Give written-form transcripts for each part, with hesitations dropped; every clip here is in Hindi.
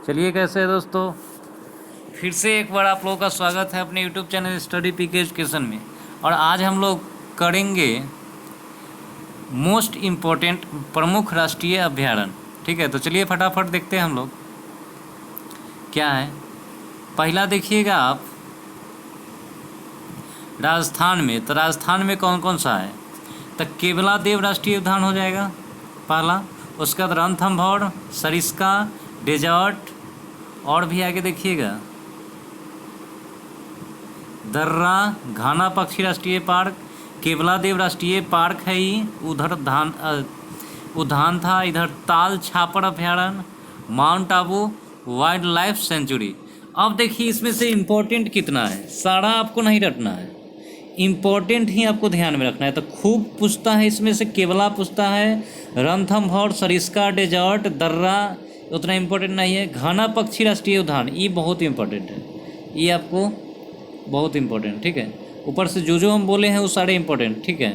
चलिए, कैसे है दोस्तों। फिर से एक बार आप लोगों का स्वागत है अपने यूट्यूब चैनल स्टडी पीके एजुकेशन में। और आज हम लोग करेंगे मोस्ट इम्पोर्टेंट प्रमुख राष्ट्रीय अभ्यारण्य। ठीक है, तो चलिए फटाफट देखते हैं हम लोग क्या है। पहला देखिएगा आप, राजस्थान में। तो राजस्थान में कौन कौन सा है, तो केवलादेव राष्ट्रीय उद्यान हो जाएगा पहला। उसके बाद रणथंभौर, सरिस्का, डेजर्ट, और भी आगे देखिएगा दर्रा, घाना पक्षी राष्ट्रीय पार्क, केवलादेव राष्ट्रीय पार्क है ही, उधर उद्यान था, इधर ताल छापर अभ्यारण्य, mount Abu wild life sanctuary. अब देखिए इसमें से इम्पोर्टेंट कितना है, सारा आपको नहीं रटना है, इम्पोर्टेंट ही आपको ध्यान में रखना है। तो खूब पूछता है इसमें से, केवला पूछता है, रणथंभौर, सरिस्का, डेजर्ट, दर्रा उतना इम्पोर्टेंट नहीं है। घाना पक्षी राष्ट्रीय उद्यान ये बहुत इम्पोर्टेंट है, ये आपको बहुत इम्पोर्टेंट। ठीक है, ऊपर से जो हम बोले हैं वो सारे इम्पोर्टेंट। ठीक है,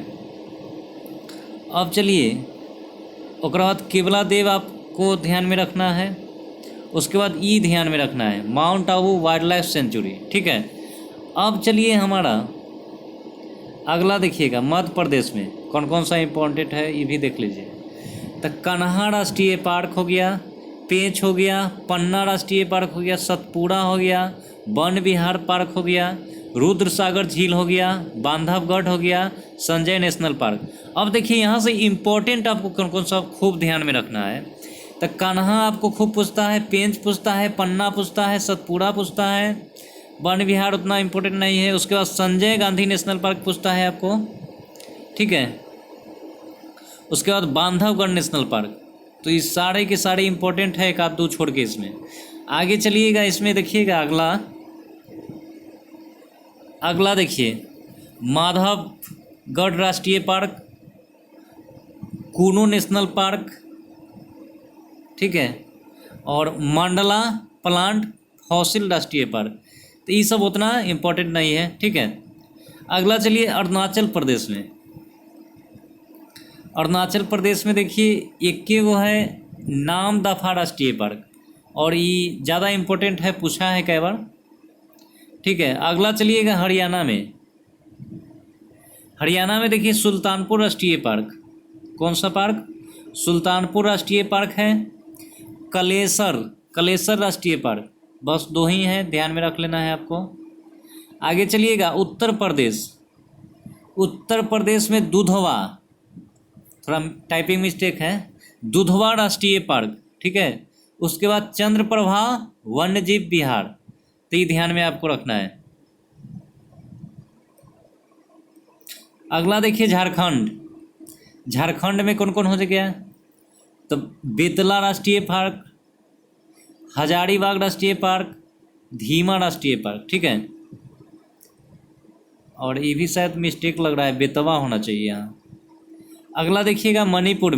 अब चलिए उसके बाद केवलादेव आपको ध्यान में रखना है। उसके बाद ई ध्यान में रखना है, mount Abu wild life sanctuary. ठीक है, अब चलिए हमारा अगला देखिएगा, मध्य प्रदेश में कौन कौन सा इम्पोर्टेंट है ये भी देख लीजिए। तो कन्हा राष्ट्रीय पार्क हो गया, पेंच हो गया, पन्ना राष्ट्रीय पार्क हो गया, सतपुड़ा हो गया, वन विहार पार्क हो गया, रुद्र सागर झील हो गया, बांधवगढ़ हो गया, संजय नेशनल पार्क। अब देखिए यहाँ से इम्पोर्टेंट आपको कौन कौन सा खूब ध्यान में रखना है। तो कन्हा आपको खूब पूछता है, पेंच पूछता है, पन्ना पूछता है, सतपुड़ा पूछता है, वन विहार उतना इम्पोर्टेंट नहीं है। उसके बाद संजय गांधी नेशनल पार्क पूछता है आपको। ठीक है, उसके बाद बांधवगढ़ नेशनल पार्क। तो ये सारे के सारे इम्पोर्टेंट है, एक आध दो छोड़ के इसमें। आगे चलिएगा, इसमें देखिएगा अगला देखिए, माधवगढ़ राष्ट्रीय पार्क, कूनो नेशनल पार्क। ठीक है, और मंडला प्लांट फॉसिल राष्ट्रीय पार्क। तो ये सब उतना इम्पोर्टेंट नहीं है। ठीक है, अगला चलिए अरुणाचल प्रदेश में। अरुणाचल प्रदेश में देखिए एक वो है नामदफा राष्ट्रीय पार्क, और ये ज़्यादा इम्पोर्टेंट है, पूछा है कई बार। ठीक है, अगला चलिएगा हरियाणा में। हरियाणा में देखिए सुल्तानपुर राष्ट्रीय पार्क। कौन सा पार्क, सुल्तानपुर राष्ट्रीय पार्क है। कलेसर राष्ट्रीय पार्क। बस दो ही हैं, ध्यान में रख लेना है आपको। आगे चलिएगा उत्तर प्रदेश में दुधवा, थोड़ा टाइपिंग मिस्टेक है, दुधवा राष्ट्रीय पार्क। ठीक है, उसके बाद चंद्रप्रभा वन्यजीव विहार। तो ये ध्यान में आपको रखना है। अगला देखिए झारखंड में कौन कौन हो गया, तो बेतला राष्ट्रीय पार्क, हजारीबाग राष्ट्रीय पार्क, धीमा राष्ट्रीय पार्क। ठीक है, और ये भी शायद मिस्टेक लग रहा है, बेतवा होना चाहिए यहाँ। अगला देखिएगा मणिपुर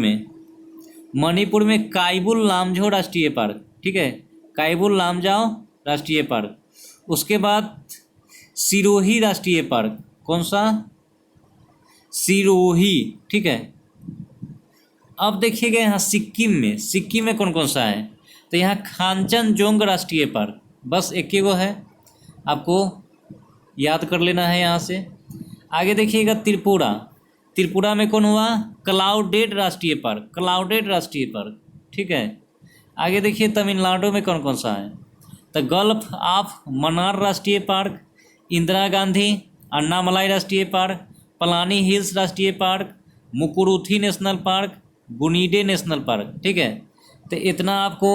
में काइबुल लामझो राष्ट्रीय पार्क। ठीक है, काइबुल लामजाओ राष्ट्रीय पार्क। उसके बाद सिरोही राष्ट्रीय पार्क। कौन सा, सिरोही। ठीक है, अब देखिएगा यहाँ सिक्किम में कौन कौन सा है, तो यहाँ खांचनजोंग राष्ट्रीय पार्क। बस एक ही वो है, आपको याद कर लेना है यहाँ से। आगे देखिएगा त्रिपुरा में कौन हुआ, क्लाउडेड राष्ट्रीय पार्क। ठीक है, आगे देखिए तमिलनाडु में कौन कौन सा है, तो गल्फ ऑफ मन्नार राष्ट्रीय पार्क, इंदिरा गांधी अन्नामलाई राष्ट्रीय पार्क, पलानी हिल्स राष्ट्रीय park, Mukurthi national park, Guindy national park. ठीक है, तो इतना आपको।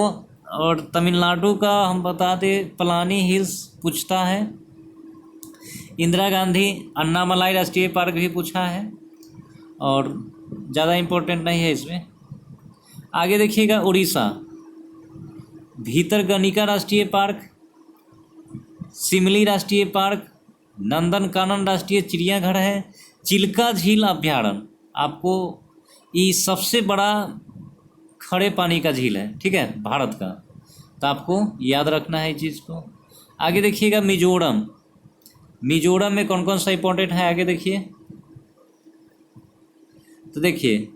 और तमिलनाडु का हम बता दें, पलानी हिल्स पूछता है, इंदिरा गांधी अन्नामलाई राष्ट्रीय पार्क भी पूछा है, और ज़्यादा इम्पोर्टेंट नहीं है इसमें। आगे देखिएगा उड़ीसा, भीतरकनिका राष्ट्रीय पार्क, सिमली राष्ट्रीय पार्क, नंदनकानन राष्ट्रीय चिड़ियाघर है, चिल्का झील अभ्यारण्य। आपको ये सबसे बड़ा खड़े पानी का झील है, ठीक है, भारत का। तो आपको याद रखना है इस चीज़ को। आगे देखिएगा मिजोरम में कौन कौन सा इंपॉर्टेंट है, आगे देखिए। तो देखिए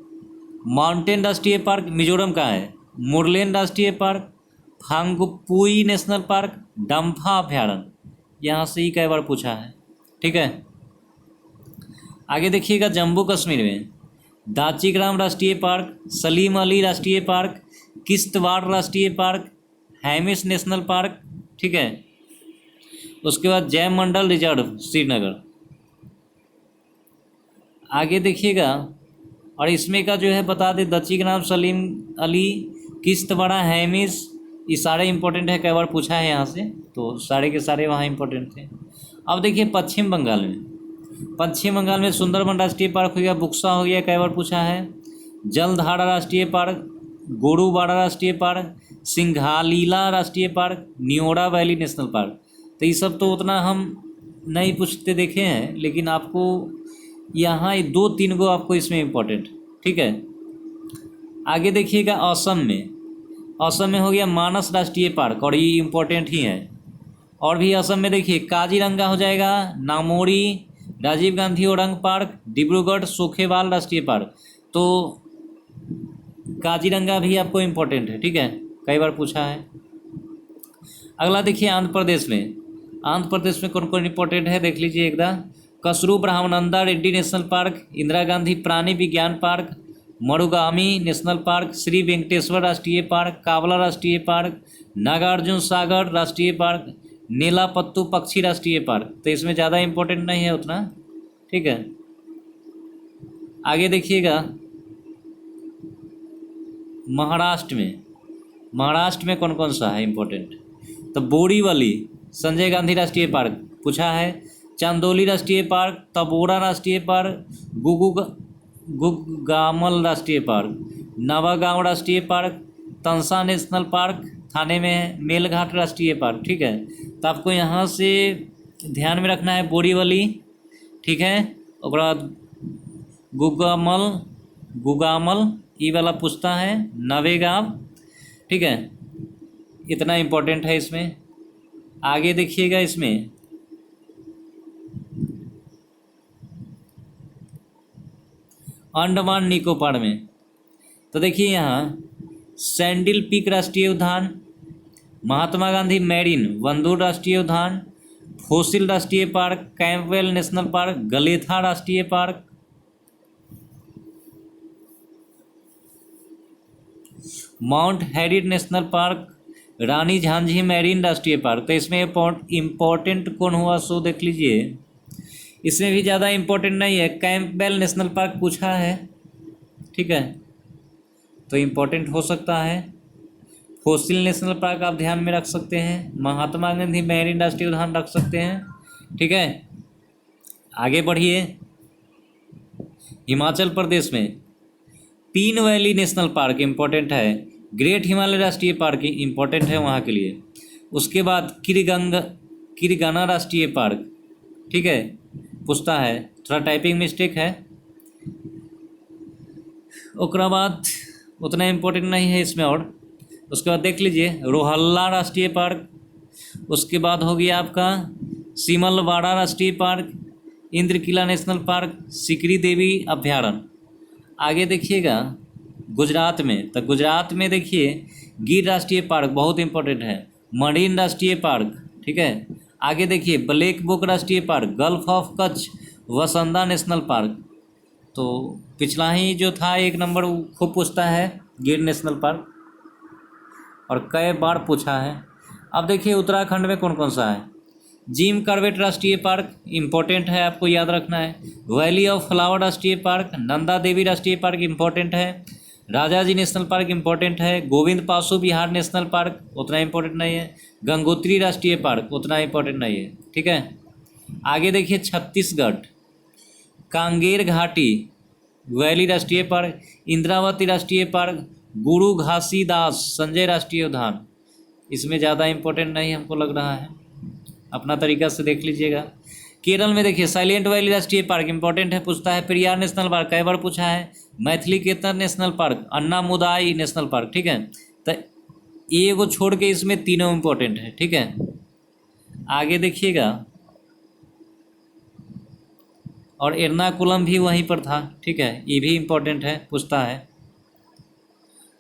माउंटेन राष्ट्रीय पार्क मिजोरम का है, मुरलेन राष्ट्रीय park, Phawngpui national park, Dampha अभ्यारण्य, यहाँ से ही कई बार पूछा है। ठीक है, आगे देखिएगा जम्मू कश्मीर में दाचीग्राम राष्ट्रीय पार्क, सलीम अली राष्ट्रीय पार्क, किश्तवाड़ राष्ट्रीय पार्क, हैमिस नेशनल पार्क। ठीक है, उसके बाद जैव मंडल रिजर्व श्रीनगर। आगे देखिएगा, और इसमें का जो है बता दें, दाचीग्राम, सलीम अली, किश्तवाड़ा, हैमिस, ये सारे इंपॉर्टेंट है, कई बार पूछा है यहाँ से, तो सारे के सारे वहाँ इंपॉर्टेंट थे। अब देखिए पश्चिम बंगाल में सुंदरबन राष्ट्रीय पार्क हो गया, बुक्सा हो गया, कई बार पूछा है। जलधारा राष्ट्रीय पार्क, गोरुबाड़ा राष्ट्रीय पार्क, सिंघालीला राष्ट्रीय park, Neora valley national park. तो ये सब तो उतना हम नहीं पूछते देखे हैं, लेकिन आपको यहाँ 2-3 गो आपको इसमें इम्पोर्टेंट। ठीक है, आगे देखिएगा असम में हो गया मानस राष्ट्रीय पार्क, और ये इम्पोर्टेंट ही है। और भी असम में देखिए काजीरंगा हो जाएगा, नामोरी, राजीव गांधी ओरंग पार्क, डिब्रूगढ़ सोखेवाल राष्ट्रीय पार्क। तो काजीरंगा भी आपको इम्पोर्टेंट है। ठीक है, कई बार पूछा है। अगला देखिए आंध्र प्रदेश में कौन कौन इम्पोर्टेंट है देख लीजिए एकदम। कसरू ब्रह्मानंदा रेड्डी नेशनल पार्क, इंदिरा गांधी प्राणी विज्ञान park, Mrugavani national park, Shri Venkateswara राष्ट्रीय पार्क, कावला राष्ट्रीय पार्क, नागार्जुन सागर राष्ट्रीय पार्क, नीलापत्तू पक्षी राष्ट्रीय पार्क। तो इसमें ज़्यादा इम्पोर्टेंट नहीं है उतना। ठीक है, आगे देखिएगा महाराष्ट्र में कौन कौन सा है इम्पोर्टेंट। तो बोरीवली संजय गांधी राष्ट्रीय पार्क पूछा है, चांदोली राष्ट्रीय पार्क, तबोरा राष्ट्रीय पार्क, गुगामल राष्ट्रीय पार्क, नवागांव राष्ट्रीय पार्क, तंसा नेशनल पार्क थाने में है, मेलघाट राष्ट्रीय पार्क। ठीक है, तो आपको यहाँ से ध्यान में रखना है बोरीवली। ठीक है, और बाद गुगामल ये वाला पूछता है, नवेगांव। ठीक है, इतना इम्पोर्टेंट है इसमें। आगे देखिएगा इसमें अंडमान निकोबार में, तो देखिए यहाँ सैंडिल पीक राष्ट्रीय उद्यान, महात्मा गांधी मैरीन वंदूर राष्ट्रीय उद्यान, फोसिल राष्ट्रीय park, Campbell national park, Galathea राष्ट्रीय park, Mount Harriet national park, Rani Jhansi marine राष्ट्रीय पार्क। तो इसमें इम्पोर्टेंट कौन हुआ सो देख लीजिए, इसमें भी ज़्यादा इम्पोर्टेंट नहीं है, कैंपबेल नेशनल पार्क पूछा है। ठीक है, तो इम्पोर्टेंट हो सकता है। फोसिल नेशनल पार्क आप ध्यान में रख सकते हैं, महात्मा गांधी मैरीन राष्ट्रीय उद्यान रख सकते हैं। ठीक है, आगे बढ़िए। हिमाचल प्रदेश में पीन वैली नेशनल पार्क इम्पोर्टेंट है, ग्रेट हिमालय राष्ट्रीय पार्क इम्पोर्टेंट है वहाँ के लिए। उसके बाद किरगना राष्ट्रीय पार्क। ठीक है, पूछता है, थोड़ा टाइपिंग मिस्टेक है। उसके बाद उतना इम्पोर्टेंट नहीं है इसमें। और उसके बाद देख लीजिए रोहल्ला राष्ट्रीय पार्क, उसके बाद हो गया आपका सिमलवाड़ा राष्ट्रीय park, Inderkilla national park, Shikari Devi अभ्यारण्य। आगे देखिएगा गुजरात में, तो गुजरात में देखिए गिर राष्ट्रीय पार्क बहुत इंपॉर्टेंट है, मरीन राष्ट्रीय पार्क। ठीक है, आगे देखिए ब्लैक बुक राष्ट्रीय पार्क, गल्फ ऑफ कच्छ, वसंदा नेशनल पार्क। तो पिछला ही जो था 1 नंबर खूब पूछता है गिर नेशनल पार्क, और कई बार पूछा है। अब देखिए उत्तराखंड में कौन कौन सा है। जिम कॉर्बेट राष्ट्रीय पार्क इम्पोर्टेंट है, आपको याद रखना है। वैली ऑफ फ्लावर राष्ट्रीय पार्क, नंदा देवी राष्ट्रीय पार्क इम्पोर्टेंट है। राजाजी नेशनल पार्क इम्पोर्टेंट है। गोविंद पाशु बिहार नेशनल पार्क उतना इम्पोर्टेंट नहीं है। गंगोत्री राष्ट्रीय पार्क उतना इम्पोर्टेंट नहीं है। ठीक है, आगे देखिए छत्तीसगढ़ कांगेर घाटी वैली राष्ट्रीय पार्क, इंद्रावती राष्ट्रीय पार्क, गुरु घासीदास संजय राष्ट्रीय उद्यान। इसमें ज़्यादा इम्पोर्टेंट नहीं हमको लग रहा है, अपना तरीका से देख लीजिएगा। केरल में देखिए साइलेंट वैली राष्ट्रीय पार्क इंपॉर्टेंट है, पूछता है। पेरियार नेशनल पार्क कई बार पूछा है। Mathikettan national park, Anamudi national park. ठीक है, तो ये को छोड़ के इसमें तीनों इम्पोर्टेंट है। ठीक है, आगे देखिएगा और एर्नाकुलम भी वहीं पर था। ठीक है, ये भी इम्पोर्टेंट है, पूछता है।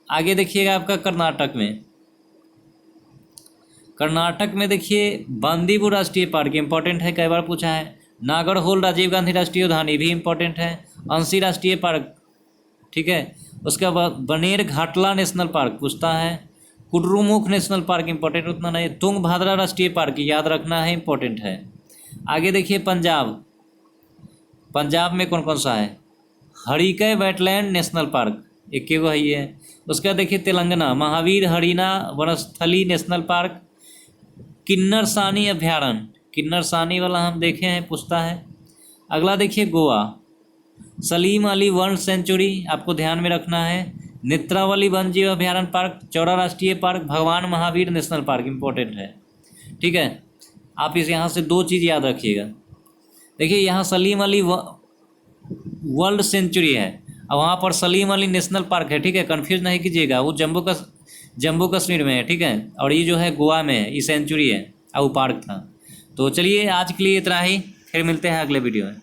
आगे देखिएगा आपका कर्नाटक में कर्नाटक में देखिए बांदीपुर राष्ट्रीय पार्क इंपॉर्टेंट है, कई बार पूछा है। नागरहोल राजीव गांधी राष्ट्रीय उद्यान ये भी इंपॉर्टेंट है। अंशी राष्ट्रीय पार्क, ठीक है। उसके बाद बनेर घाटला नेशनल पार्क पूछता है। कुडरूमुख नेशनल पार्क इंपॉर्टेंट उतना नहीं। तुंगभाद्रा राष्ट्रीय पार्क याद रखना है, इंपॉर्टेंट है। आगे देखिए पंजाब में कौन कौन सा है। हरिकै वेटलैंड नेशनल पार्क एक गो है ये। उसका देखिए तेलंगाना महावीर हरिना वनस्थली नेशनल पार्क। किन्नर सानी अभ्यारण्य, किन्नर सानी वाला हम देखे हैं, पूछता है। अगला देखिए गोवा सलीम अली वर्ल्ड सेंचुरी आपको ध्यान में रखना है। नेत्रावली वन्यजीव अभ्यारण्य पार्क, चौरा राष्ट्रीय पार्क, भगवान महावीर नेशनल पार्क इंपॉर्टेंट है, ठीक है। आप इस यहाँ से दो चीज़ याद रखिएगा। देखिए यहाँ सलीम अली वर्ल्ड सेंचुरी है और वहाँ पर सलीम अली नेशनल पार्क है, ठीक है। कन्फ्यूज नहीं कीजिएगा, वो जम्मू कश्मीर में है, ठीक है। और ये जो है गोवा में है, ये सेंचुरी है और वो पार्क था। तो चलिए आज के लिए इतना ही, फिर मिलते हैं अगले वीडियो में।